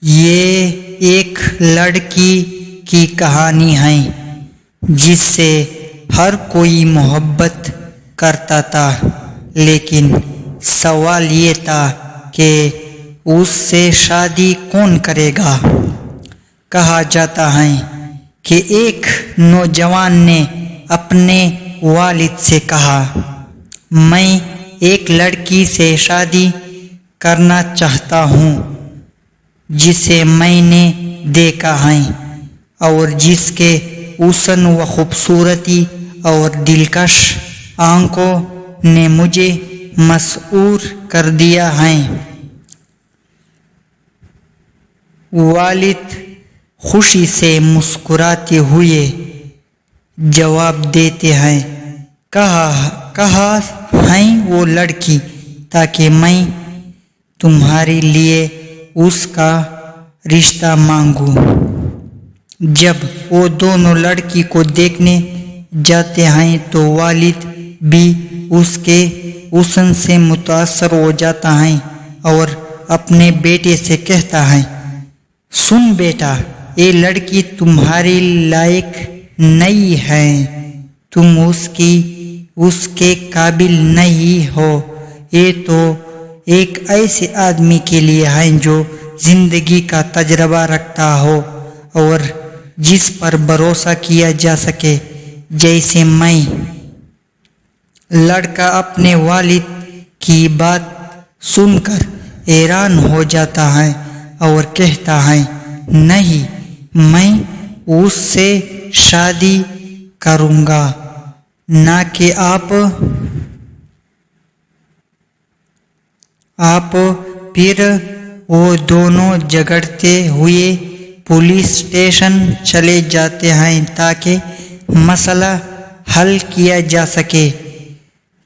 یہ ایک لڑکی کی کہانی ہے جس سے ہر کوئی محبت کرتا تھا، لیکن سوال یہ تھا کہ اس سے شادی کون کرے گا۔ کہا جاتا ہے کہ ایک نوجوان نے اپنے والد سے کہا، میں ایک لڑکی سے شادی کرنا چاہتا ہوں جسے میں نے دیکھا ہے اور جس کے حسن و خوبصورتی اور دلکش آنکھوں نے مجھے مسحور کر دیا ہے۔ والد خوشی سے مسکراتے ہوئے جواب دیتے ہیں، کہا ہے وہ لڑکی تاکہ میں تمہارے لیے اس کا رشتہ مانگوں۔ جب وہ دونوں لڑکی کو دیکھنے جاتے ہیں تو والد بھی اس کے حسن سے متاثر ہو جاتا ہے اور اپنے بیٹے سے کہتا ہے، سن بیٹا، یہ لڑکی تمہارے لائق نہیں ہے، تم اس کے قابل نہیں ہو، یہ تو ایک ایسے آدمی کے لیے ہے جو زندگی کا تجربہ رکھتا ہو اور جس پر بھروسہ کیا جا سکے جیسے میں۔ لڑکا اپنے والد کی بات سن کر حیران ہو جاتا ہے اور کہتا ہے، نہیں، میں اس سے شادی کروں گا، نہ کہ آپ۔ پھر وہ دونوں جھگڑتے ہوئے پولیس اسٹیشن چلے جاتے ہیں تاکہ مسئلہ حل کیا جا سکے۔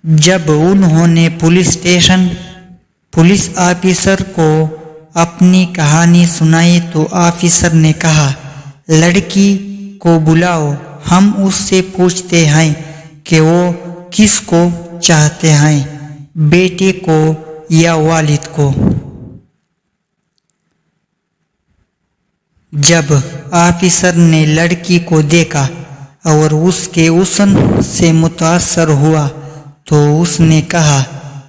جب انہوں نے پولیس آفیسر کو اپنی کہانی سنائی تو آفیسر نے کہا، لڑکی کو بلاؤ، ہم اس سے پوچھتے ہیں کہ وہ کس کو چاہتے ہیں، بیٹے کو یا والد کو۔ جب آفیسر نے لڑکی کو دیکھا اور اس کے حسن سے متاثر ہوا تو اس نے کہا،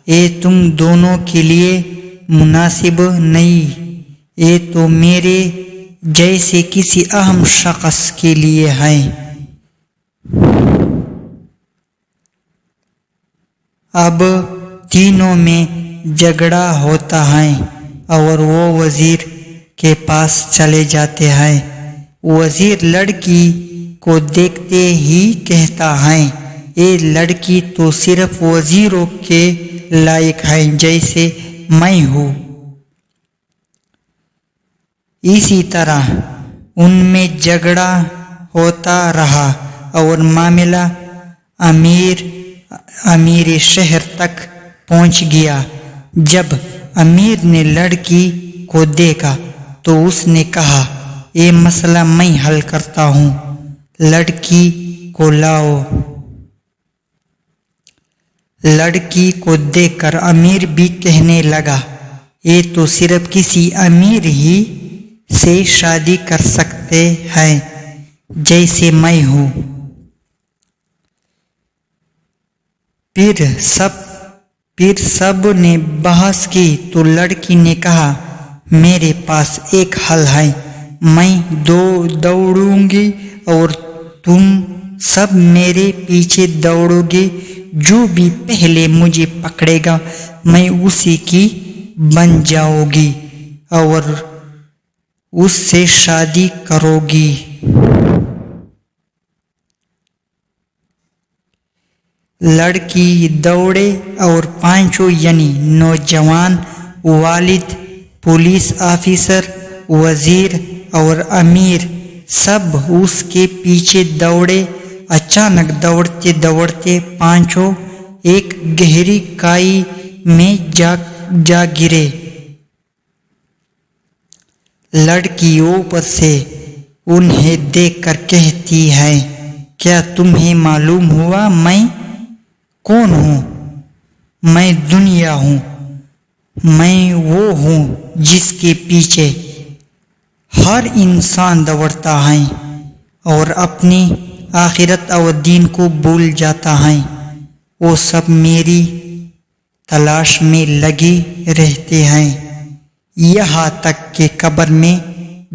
یہ تم دونوں کے لیے مناسب نہیں، یہ تو میرے جیسے کسی اہم شخص کے لیے ہے۔ اب تینوں میں جھگڑا ہوتا ہے اور وہ وزیر کے پاس چلے جاتے ہیں۔ وزیر لڑکی کو دیکھتے ہی کہتا ہے، یہ لڑکی تو صرف وزیروں کے لائق ہے جیسے میں ہوں۔ اسی طرح ان میں جھگڑا ہوتا رہا اور معاملہ امیر شہر تک پہنچ گیا۔ جب امیر نے لڑکی کو دیکھا تو اس نے کہا، یہ مسئلہ میں حل کرتا ہوں، لڑکی کو لاؤ۔ لڑکی کو دیکھ کر امیر بھی کہنے لگا، یہ تو صرف کسی امیر ہی سے شادی کر سکتے ہیں جیسے میں ہوں۔ پھر سب نے بحث کی تو لڑکی نے کہا، میرے پاس ایک حل ہے، میں دوڑوں گی اور تم سب میرے پیچھے دوڑو گے، جو بھی پہلے مجھے پکڑے گا میں اسی کی بن جاؤں گی اور اس سے شادی کرو گی۔ لڑکی دوڑے اور پانچوں یعنی نوجوان، والد، پولیس آفیسر، وزیر اور امیر سب اس کے پیچھے دوڑے۔ اچانک دوڑتے دوڑتے پانچوں ایک گہری کھائی میں جا گرے۔ لڑکی اوپر سے انہیں دیکھ کر کہتی ہے، کیا تمہیں معلوم ہوا میں کون ہوں؟ میں دنیا ہوں، میں وہ ہوں جس کے پیچھے ہر انسان دوڑتا ہے اور اپنی آخرت اور دین کو بھول جاتا ہے، وہ سب میری تلاش میں لگے رہتے ہیں، یہاں تک کہ قبر میں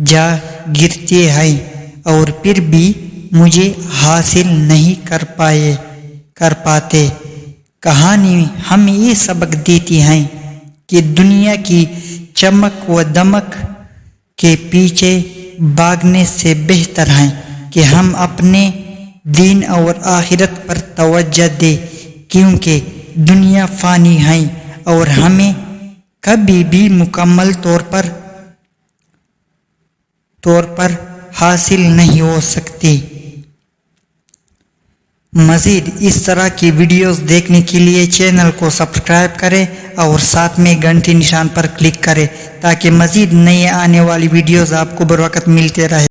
جا گرتے ہیں اور پھر بھی مجھے حاصل نہیں کر پاتے۔ کہانی ہمیں یہ سبق دیتی ہے کہ دنیا کی چمک و دمک کے پیچھے بھاگنے سے بہتر ہے کہ ہم اپنے دین اور آخرت پر توجہ دیں، کیونکہ دنیا فانی ہے اور ہمیں کبھی بھی مکمل طور پر حاصل نہیں ہو سکتی۔ مزید اس طرح کی ویڈیوز دیکھنے کے لیے چینل کو سبسکرائب کریں اور ساتھ میں گھنٹی نشان پر کلک کریں تاکہ مزید نئے آنے والی ویڈیوز آپ کو بروقت ملتے رہے۔